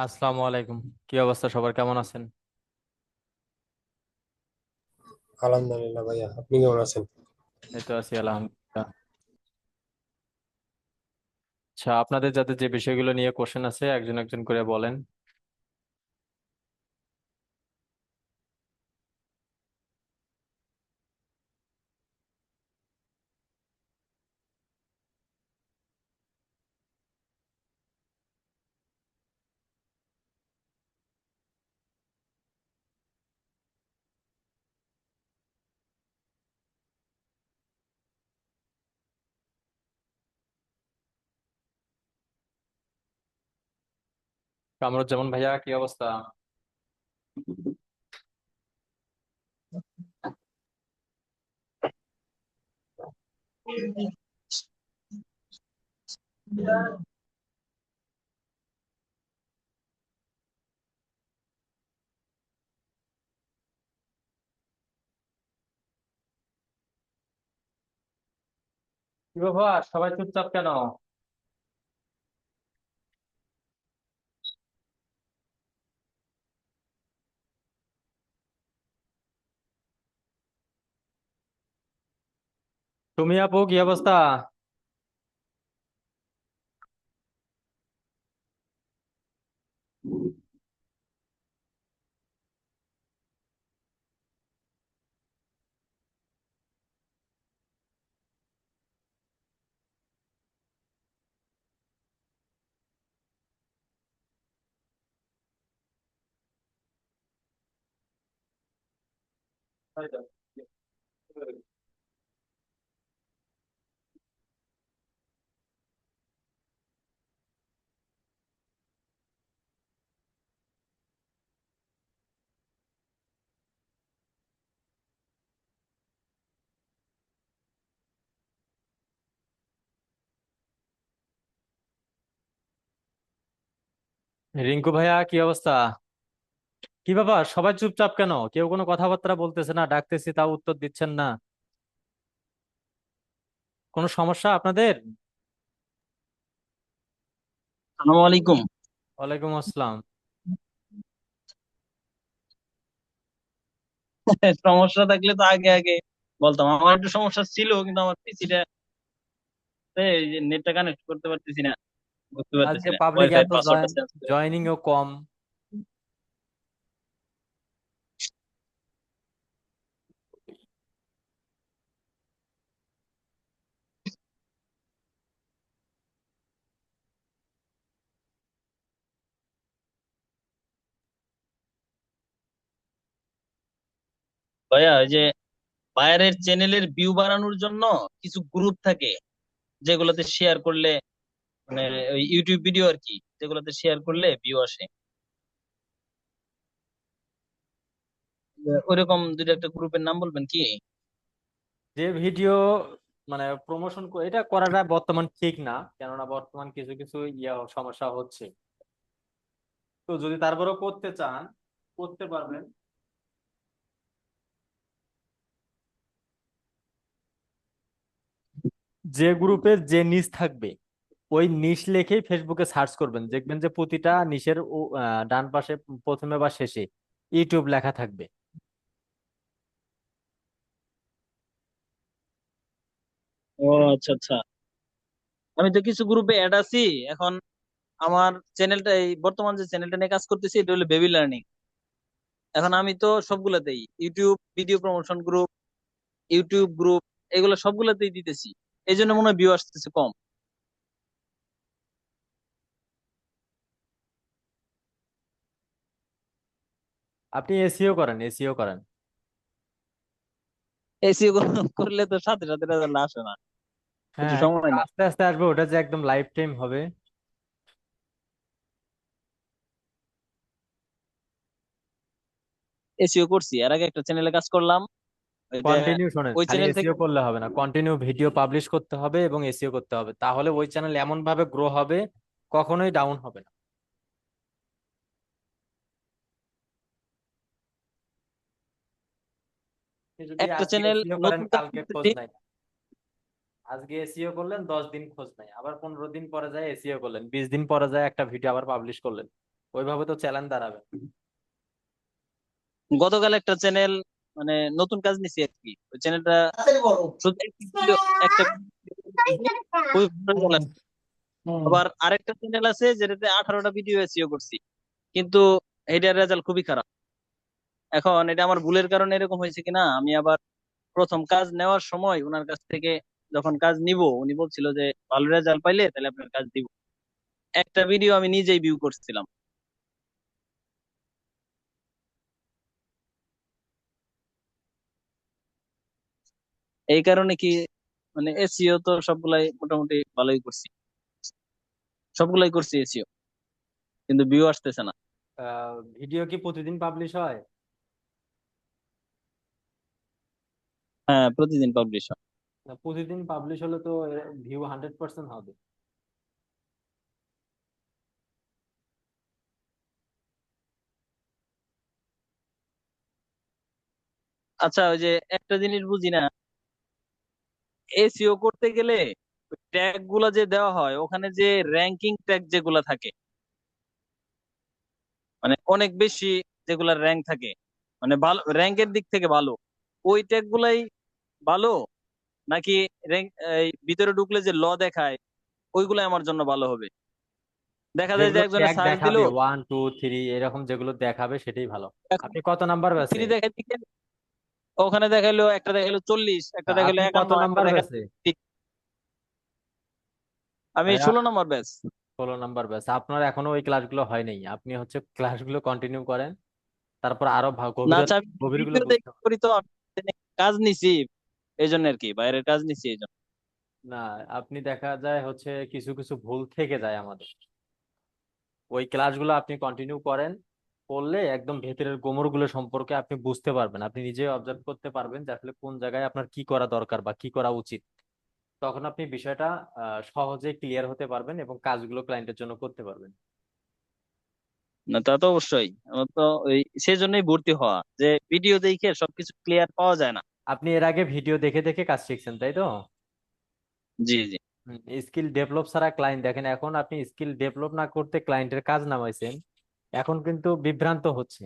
আসসালামু আলাইকুম। কি অবস্থা, সবার কেমন আছেন? আলহামদুলিল্লাহ ভাইয়া, আপনি কেমন আছেন? এই তো আছি আলহামদুলিল্লাহ। আচ্ছা, আপনাদের যাদের যে বিষয়গুলো নিয়ে কোশ্চেন আছে একজন একজন করে বলেন। কামরুজ্জামান ভাইয়া, কি অবস্থা? কি ব্যাপার, সবাই চুপচাপ কেন? তুমি আপু, কি অবস্থা? রিঙ্কু ভাইয়া, কি অবস্থা? কি ব্যাপার, সবাই চুপচাপ কেন? কেউ কোনো কথাবার্তা বলতেছে না, ডাকতেছি তাও উত্তর দিচ্ছেন না। কোনো সমস্যা আপনাদের? আসসালামু আলাইকুম। ওয়ালাইকুম আসসালাম। সমস্যা থাকলে তো আগে আগে বলতাম। আমার একটু সমস্যা ছিল, কিন্তু আমার পিসিটা নেটটা কানেক্ট করতে পারতেছি না, বুঝতে পারতেছি আজকে না, পাবলিক ওয়াইফাই এত পাসওয়ার্ডটা চেঞ্জ করে। জয়নিং ও কম। ভাইয়া, ওই যে বাইরের চ্যানেলের ভিউ বাড়ানোর জন্য কিছু গ্রুপ থাকে, যেগুলোতে শেয়ার করলে, মানে ওই ইউটিউব ভিডিও আর কি, যেগুলোতে শেয়ার করলে ভিউ আসে। ওইরকম দুইটা একটা গ্রুপের নাম বলবেন কি? যে ভিডিও মানে প্রমোশন এটা করাটা বর্তমান ঠিক না, কেননা বর্তমান কিছু কিছু সমস্যা হচ্ছে। তো যদি তারপরেও করতে চান, করতে পারবেন। যে গ্রুপের যে নিচ থাকবে, ওই নিচ লিখেই ফেসবুকে সার্চ করবেন, দেখবেন যে প্রতিটা নিচের ডান পাশে প্রথমে বা শেষে ইউটিউব লেখা থাকবে। ও, আচ্ছা আচ্ছা। আমি তো কিছু গ্রুপে অ্যাড আছি এখন। আমার চ্যানেলটা, এই বর্তমান যে চ্যানেলটা নিয়ে কাজ করতেছি, এটা হলো বেবি লার্নিং। এখন আমি তো সবগুলাতেই YouTube video promotion group, YouTube group, এগুলো সবগুলাতেই দিতেছি। এই জন্য মনে হয় ভিউ আসতেছে কম। আপনি এসিও করেন, এসিও করেন। এসিও করলে তো সাথে সাথে রেজাল্ট আসে না, একটু হ্যাঁ, সময় নেয়। আস্তে আস্তে আসবে, ওটা যে একদম লাইফ টাইম হবে। এসিও করছি, এর আগে একটা চ্যানেলে কাজ করলাম। ওইটা, কন্টিনিউ শোনেন, ওই খালি চ্যানেল থেকে। এসিও করলে হবে না, কন্টিনিউ ভিডিও পাবলিশ করতে হবে এবং এসিও করতে হবে, তাহলে ওই চ্যানেল এমন ভাবে গ্রো হবে, কখনোই ডাউন হবে না। আপনি যদি একটা আজকে চ্যানেল এসিও করেন, নতুন কাজ কালকে খোঁজ করতেছি। নাই। আজকে এসিও করলেন, 10 দিন খোঁজ নাই, আবার 15 দিন পরে যায় এসিও করলেন, 20 দিন পরে যায় একটা ভিডিও আবার পাবলিশ করলেন। ওইভাবে তো চ্যালেঞ্জ দাঁড়াবে। গতকাল একটা চ্যানেল মানে নতুন কাজ নিছি আর কি, ওই চ্যানেলটা শুধু একটা video খুবই ভালো চলে। আবার আরেকটা চ্যানেল আছে যেটাতে 18টা ভিডিও এসইও করছি, কিন্তু এটার রেজাল্ট খুবই খারাপ। এখন এটা আমার ভুলের কারণে এরকম হয়েছে কিনা, আমি আবার প্রথম কাজ নেওয়ার সময় ওনার কাছ থেকে যখন কাজ নিব, উনি বলছিল যে ভালো রেজাল্ট পাইলে তাহলে আপনার কাজ দিব। একটা ভিডিও আমি নিজেই ভিউ করছিলাম। এই কারণে কি মানে এসইও তো সবগুলাই মোটামুটি ভালোই করছি, সবগুলাই করছি এসইও, কিন্তু ভিউ আসতেছে না। ভিডিও কি প্রতিদিন পাবলিশ হয়? হ্যাঁ, প্রতিদিন পাবলিশ হয়। না, প্রতিদিন পাবলিশ হলে তো ভিউ 100% হবে। আচ্ছা, ওই যে একটা জিনিস বুঝি না, এসইও করতে গেলে ট্যাগ গুলা যে দেওয়া হয় ওখানে যে র্যাঙ্কিং ট্যাগ যেগুলা থাকে, মানে অনেক বেশি যেগুলা র্যাঙ্ক থাকে, মানে ভালো র্যাঙ্কের দিক থেকে ভালো, ওই ট্যাগ গুলাই ভালো, নাকি র্যাঙ্ক এই ভিতরে ঢুকলে যে দেখায় ওইগুলাই আমার জন্য ভালো হবে? দেখা যায় যে যেগুলো একজনে ট্যাগ সার্চ দিল দেখাবে 1 2 3 এরকম যেগুলো দেখাবে সেটাই ভালো। আপনি কত নাম্বার ব্যাচে? থ্রি দেখাই দিকে, ওখানে দেখাইলো একটা, দেখাইলো 40, একটা দেখাইলো আপনি কত 51, একটা নাম্বার দেখাইলো ব্যাচে? 60। আমি ভাইয়া 16 নম্বর ব্যাচ। 16 নাম্বার ব্যাচ, আপনার এখনো ওই ক্লাসগুলো হয় নাই। আপনি হচ্ছে ক্লাসগুলো কন্টিনিউ করেন, তারপর আরো না গভীর আচ্ছা, আমি গভীর গুলো ভিডিও বুঝতে দেখে হবে। করি তো, আমি কাজ নিছি এই জন্য আর কি, বাইরের কাজ নিছি এই জন্য। না, আপনি দেখা যায় হচ্ছে কিছু কিছু ভুল থেকে যায় আমাদের। ওই ক্লাসগুলো আপনি কন্টিনিউ করেন, করলে একদম ভেতরের গোমরগুলো সম্পর্কে আপনি বুঝতে পারবেন, আপনি নিজে অবজার্ভ করতে পারবেন যে আসলে কোন জায়গায় আপনার কি করা দরকার বা কি করা উচিত। তখন আপনি বিষয়টা সহজে ক্লিয়ার হতে পারবেন এবং কাজগুলো ক্লায়েন্টের জন্য করতে পারবেন। না তা তো অবশ্যই, আমার তো ওই সেই জন্যই ভর্তি হওয়া, যে ভিডিও দেখে সবকিছু ক্লিয়ার পাওয়া যায় না। আপনি এর আগে ভিডিও দেখে দেখে কাজ শিখছেন, তাই তো? জি জি। স্কিল ডেভেলপ ছাড়া ক্লায়েন্ট দেখেন, এখন আপনি স্কিল ডেভেলপ না করতে ক্লায়েন্টের কাজ নামাইছেন, এখন কিন্তু বিভ্রান্ত হচ্ছে।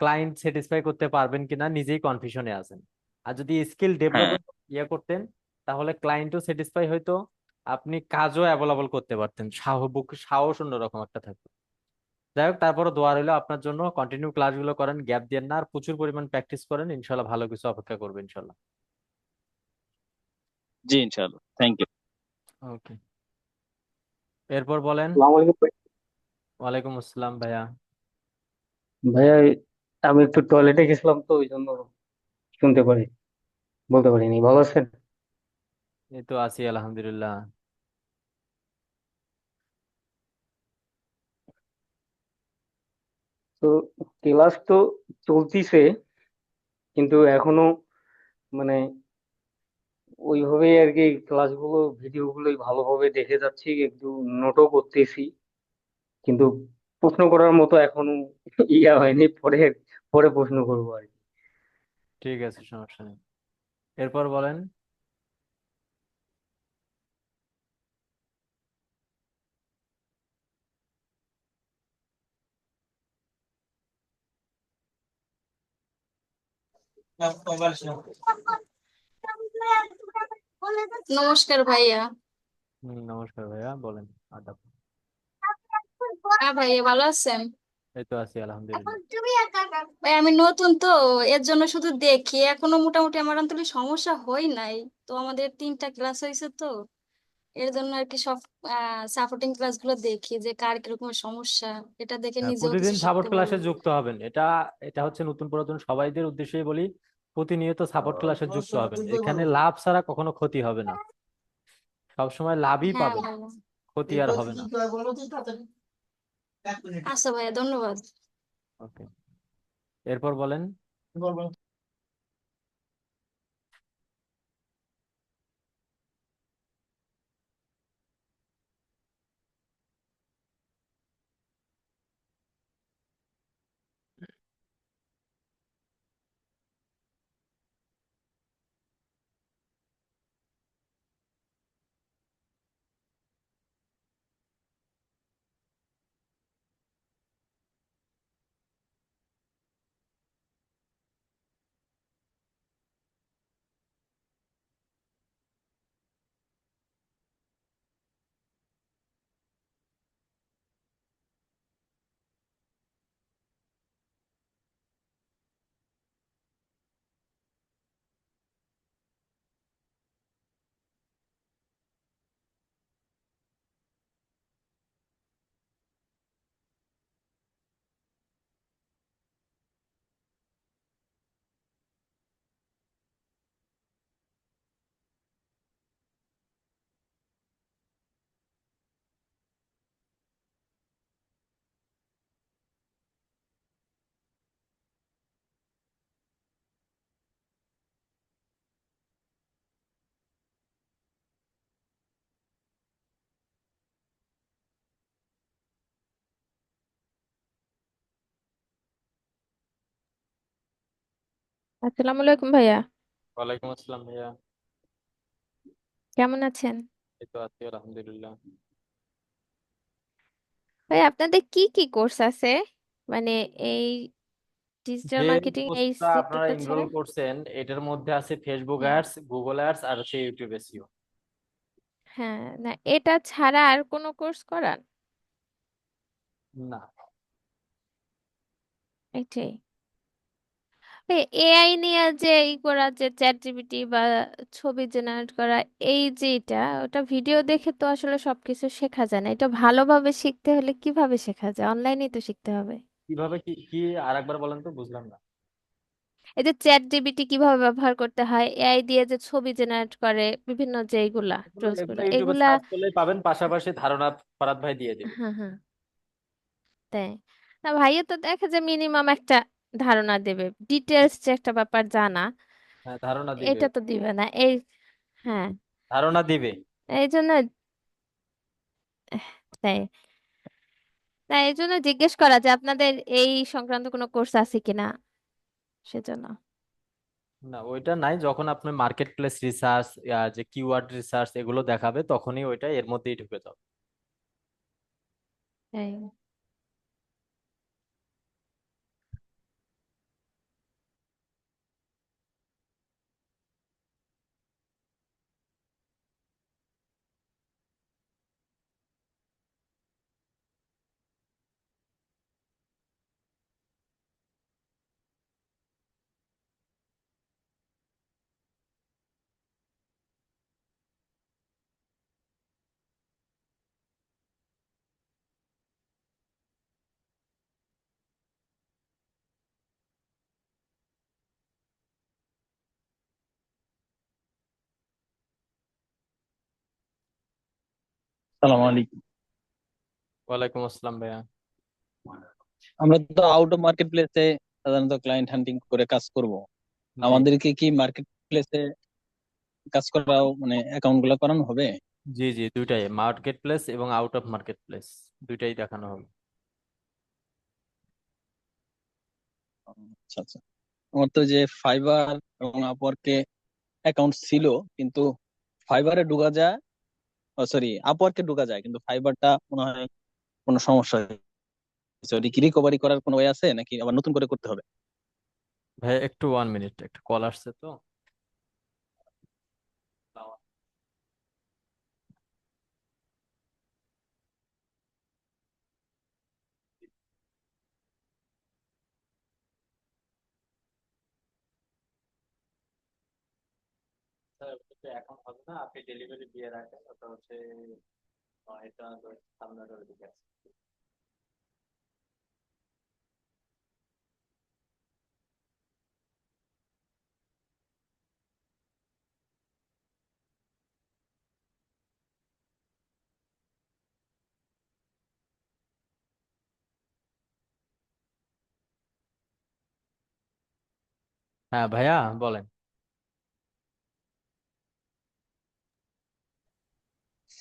ক্লায়েন্ট স্যাটিসফাই করতে পারবেন কিনা নিজেই কনফিউশনে আছেন। আর যদি স্কিল হ্যাঁ, ডেভেলপের ইয়ে করতেন, তাহলে ক্লায়েন্টও স্যাটিসফাই হইতো, আপনি কাজও অ্যাভেলেবল করতে পারতেন, সাহস অন্যরকম একটা থাকতো। যাই হোক, তারপরে দোয়া রইলো আপনার জন্য। কন্টিনিউ ক্লাসগুলো করেন, গ্যাপ দেন না, আর প্রচুর পরিমাণ প্র্যাকটিস করেন, ইনশাল্লাহ ভালো কিছু অপেক্ষা করবে ইনশাল্লাহ। জি ইনশাআল্লাহ, থ্যাংক ইউ। ওকে, এরপর বলেন। আসসালামু আলাইকুম ভাই। ওয়ালাইকুম আসসালাম ভাইয়া। ভাইয়া, আমি একটু টয়লেটে গেছিলাম তো ওই জন্য শুনতে পারি বলতে পারিনি। ভালো আছেন? এই তো আছি আলহামদুলিল্লাহ। তো ক্লাস তো চলতিছে, কিন্তু এখনো মানে ওইভাবেই আর কি ক্লাসগুলো ভিডিও গুলোই ভালোভাবে দেখে যাচ্ছি, একটু নোটও করতেছি, কিন্তু প্রশ্ন করার মতো এখনো ইয়া হয়নি। পরে পরে প্রশ্ন করবো আর কি। ঠিক আছে, সমস্যা নেই। এরপর বলেন। নমস্কার ভাইয়া। নমস্কার ভাইয়া, বলেন। আদাব। হ্যাঁ ভাইয়া, ভালো আছেন? এই তো আছি আলহামদুলিল্লাহ। ভাই আমি নতুন তো, এর জন্য শুধু দেখি, এখনো মোটামুটি আমার অন্তত সমস্যা হয় নাই। তো আমাদের 3টা ক্লাস হয়েছে তো, এর জন্য আর কি সব সাপোর্টিং ক্লাস গুলো দেখি যে কার কিরকম সমস্যা, এটা দেখে হ্যাঁ, নিজেও প্রতিদিন কিছু সাপোর্ট শিখতে ক্লাসে পারবো। যুক্ত হবেন, এটা এটা হচ্ছে নতুন পুরাতন সবাইদের উদ্দেশ্যেই বলি। প্রতিনিয়ত সাপোর্ট ক্লাসে যুক্ত হবেন, এখানে লাভ ছাড়া কখনো ক্ষতি হবে না, সবসময় লাভই হ্যাঁ পাবেন, ভাইয়া। ক্ষতি আর হবে না। আচ্ছা ভাইয়া, ধন্যবাদ। ওকে, এরপর বলেন। আসসালামু আলাইকুম ভাইয়া, ওয়ালাইকুম আসসালাম ভাইয়া। কেমন আছেন? এই তো আছি আলহামদুলিল্লাহ। ভাই আপনাদের কি কি কোর্স আছে, মানে এই ডিজিটাল যে মার্কেটিং এই কোর্সটা আপনারা সেক্টরটা এনরোল ছাড়া? করছেন এটার মধ্যে আছে ফেসবুক হুম। অ্যাডস, গুগল অ্যাডস আর হচ্ছে ইউটিউব এসইও। হ্যাঁ, না এটা ছাড়া আর কোনো কোর্স করান? না, এটাই। এআই নিয়ে যে করা, যে চ্যাট জিপিটি বা ছবি জেনারেট করা, এই যে এটা ওটা ভিডিও দেখে তো আসলে সবকিছু শেখা যায় না। এটা ভালোভাবে শিখতে হলে কিভাবে শেখা যায়? অনলাইনেই তো শিখতে হবে। কিভাবে কি কি আরেকবার বলেন তো, বুঝলাম না। এই যে চ্যাট জিপিটি কিভাবে ব্যবহার করতে হয়, এআই দিয়ে যে ছবি জেনারেট করে, বিভিন্ন যে এইগুলা এগুলো টুলস এগুলো গুলা ইউটিউবে এগুলা। সার্চ করলেই পাবেন, পাশাপাশি ধারণা ফরাদ ভাই দিয়ে দিবে। হ্যাঁ হ্যাঁ, তাই। না ভাইয়া তো দেখা যায় মিনিমাম একটা ধারণা দেবে, ডিটেলস যে একটা ব্যাপার জানা, হ্যাঁ, ধারণা দিবে, এটা তো দিবে না এই। হ্যাঁ, ধারণা দিবে। এই জন্য, তাই, তাই এই জন্য জিজ্ঞেস করা যে আপনাদের এই সংক্রান্ত কোনো কোর্স আছে কিনা, সেজন্য। না, ওইটা নাই। যখন আপনি মার্কেট প্লেস রিসার্চ, যে কিওয়ার্ড রিসার্চ এগুলো দেখাবে তখনই ওইটা এর মধ্যেই ঢুকে যাবে। তাই। সালাম আলাইকুম। ওয়ালাইকুম আসসালাম ভাইয়া। আমরা তো আউট অফ মার্কেট প্লেসে সাধারণত ক্লায়েন্ট হান্টিং করে কাজ করব। জি, আমাদেরকে কি মার্কেট প্লেসে কাজ করাও মানে অ্যাকাউন্ট গুলো করানো হবে? জি, জি, দুইটাই, মার্কেট প্লেস এবং আউট অফ মার্কেট প্লেস দুইটাই দেখানো হবে। আচ্ছা আচ্ছা। আমার তো যে ফাইবার এবং আপওয়ার্কে অ্যাকাউন্ট ছিল, কিন্তু ফাইবারে ঢোকা যায়, সরি আপওয়ার্কে ঢোকা যায়, কিন্তু ফাইবারটা মনে হয় কোনো সমস্যা হয়েছে। ওটা কি রিকভারি করার কোনো ওয়ে আছে নাকি আবার নতুন করে করতে হবে? ভাই একটু 1 মিনিট, একটা কল আসছে তো। স্যার, ওটা তো এখন হবে না, আপনি ডেলিভারি দিয়ে রাখেন, ওটা হচ্ছে এটা সামনের দিকে আছে। হ্যাঁ ভাইয়া, বলেন।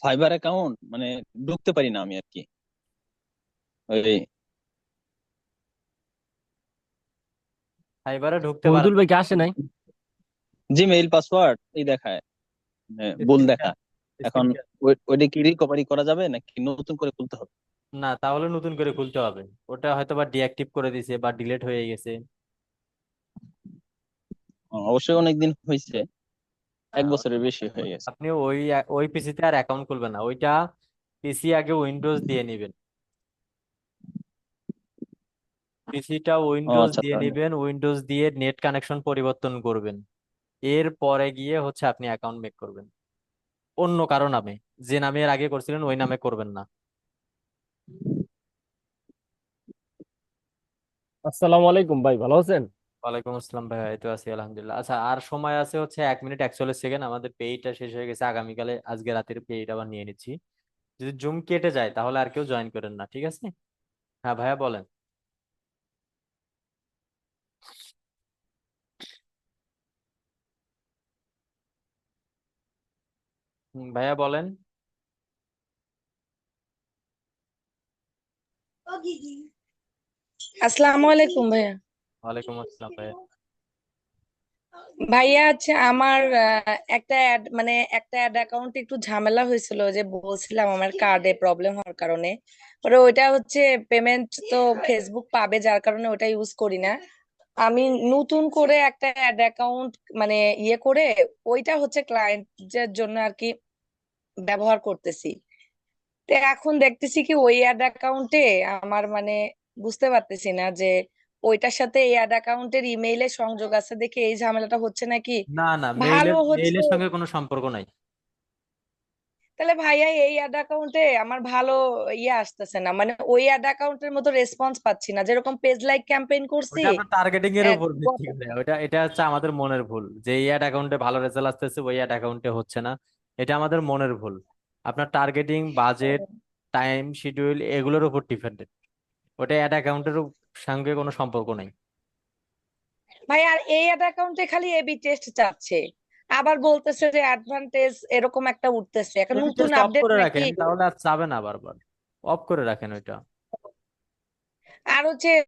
ফাইবার অ্যাকাউন্ট মানে ঢুকতে পারি না আমি আর কি। ওই ফাইবারে ঢুকতে পারেন মহিদুল ভাই কি আসে নাই? জিমেইল পাসওয়ার্ড এই দেখায়, ভুল স্ক্রিন দেখা। এখন স্ক্রিন ওইটা কি রিকভারি করা যাবে নাকি নতুন করে খুলতে হবে? না, তাহলে নতুন করে খুলতে হবে। ওটা হয়তো বা ডিঅ্যাক্টিভ করে দিছে বা ডিলেট হয়ে গেছে। অবশ্যই অনেকদিন হয়েছে, এক হ্যাঁ, বছরের বেশি হয়ে গেছে। আপনি ওই ওই পিসিতে আর অ্যাকাউন্ট খুলবেন না, ওইটা পিসি আগে উইন্ডোজ দিয়ে নেবেন। পিসিটা ও উইন্ডোজ আচ্ছা দিয়ে আচ্ছা। নেবেন, উইন্ডোজ দিয়ে নেট কানেকশন পরিবর্তন করবেন। এর পরে গিয়ে হচ্ছে আপনি অ্যাকাউন্ট মেক করবেন অন্য কারো নামে। যে নামে এর আগে করছিলেন ওই নামে করবেন না। আসসালামু আলাইকুম ভাই, ভালো আছেন? ওয়ালাইকুম আসসালাম ভাই, এই তো আছি আলহামদুলিল্লাহ। আচ্ছা, আর সময় আছে হচ্ছে 1 মিনিট 41 সেকেন্ড, আমাদের পেইটা শেষ হয়ে গেছে। আগামীকালে আজকে রাতের পেইড আবার নিয়ে নিচ্ছি। যদি জুম কেটে যায় তাহলে আর কেউ জয়েন করেন না, ঠিক আছে? হ্যাঁ ভাইয়া, বলেন। ভাইয়া বলেন। আসসালামু আলাইকুম ভাইয়া। ওয়ালাইকুম আসসালাম ভাইয়া। ভাইয়া আছে আমার একটা অ্যাড মানে একটা অ্যাড অ্যাকাউন্টে একটু ঝামেলা হয়েছিল, যে বলছিলাম আমার কার্ডে প্রবলেম হওয়ার কারণে। পরে ওইটা হচ্ছে পেমেন্ট তো ফেসবুক পাবে, যার কারণে ওটা ইউজ করি না। আমি নতুন করে একটা অ্যাড অ্যাকাউন্ট মানে ইয়ে করে ওইটা হচ্ছে ক্লায়েন্টের জন্য আর কি ব্যবহার করতেছি। তো এখন দেখতেছি কি ওই অ্যাড অ্যাকাউন্টে আমার মানে বুঝতে পারতেছি না যে ওইটার সাথে এই অ্যাড অ্যাকাউন্টের ইমেইলের সংযোগ আছে দেখে এই ঝামেলাটা হচ্ছে নাকি না না, ভালো মেইলের হচ্ছে। মেইলের সঙ্গে কোনো সম্পর্ক নাই। তাহলে ভাইয়া এই অ্যাড অ্যাকাউন্টে আমার ভালো ইয়ে আসতেছে না, মানে ওই অ্যাড অ্যাকাউন্টের মতো রেসপন্স পাচ্ছি না, যেরকম পেজ লাইক ক্যাম্পেইন করছি। ওটা আপনার টার্গেটিং এর উপর ভিত্তি গত- করে, এটা হচ্ছে আমাদের মনের ভুল যে এই অ্যাড অ্যাকাউন্টে ভালো রেজাল্ট আসতেছে ওই অ্যাড অ্যাকাউন্টে হচ্ছে না। এটা আমাদের মনের ভুল। আপনার টার্গেটিং, বাজেট, টাইম শিডিউল এগুলোর উপর ডিপেন্ডেন্ট। ওটা অ্যাড অ্যাকাউন্টের সঙ্গে কোনো সম্পর্ক নাই। ভাই আর এই অ্যাড অ্যাকাউন্টে খালি এবি টেস্ট চাচ্ছে, আবার বলতেছে যে অ্যাডভান্টেজ এরকম একটা উঠতেছে, এখন এবি নতুন টেস্ট অফ আপডেট করে নাকি। রাখেন, তাহলে আর চাবে না বারবার। অফ করে রাখেন ওইটা। আর হচ্ছে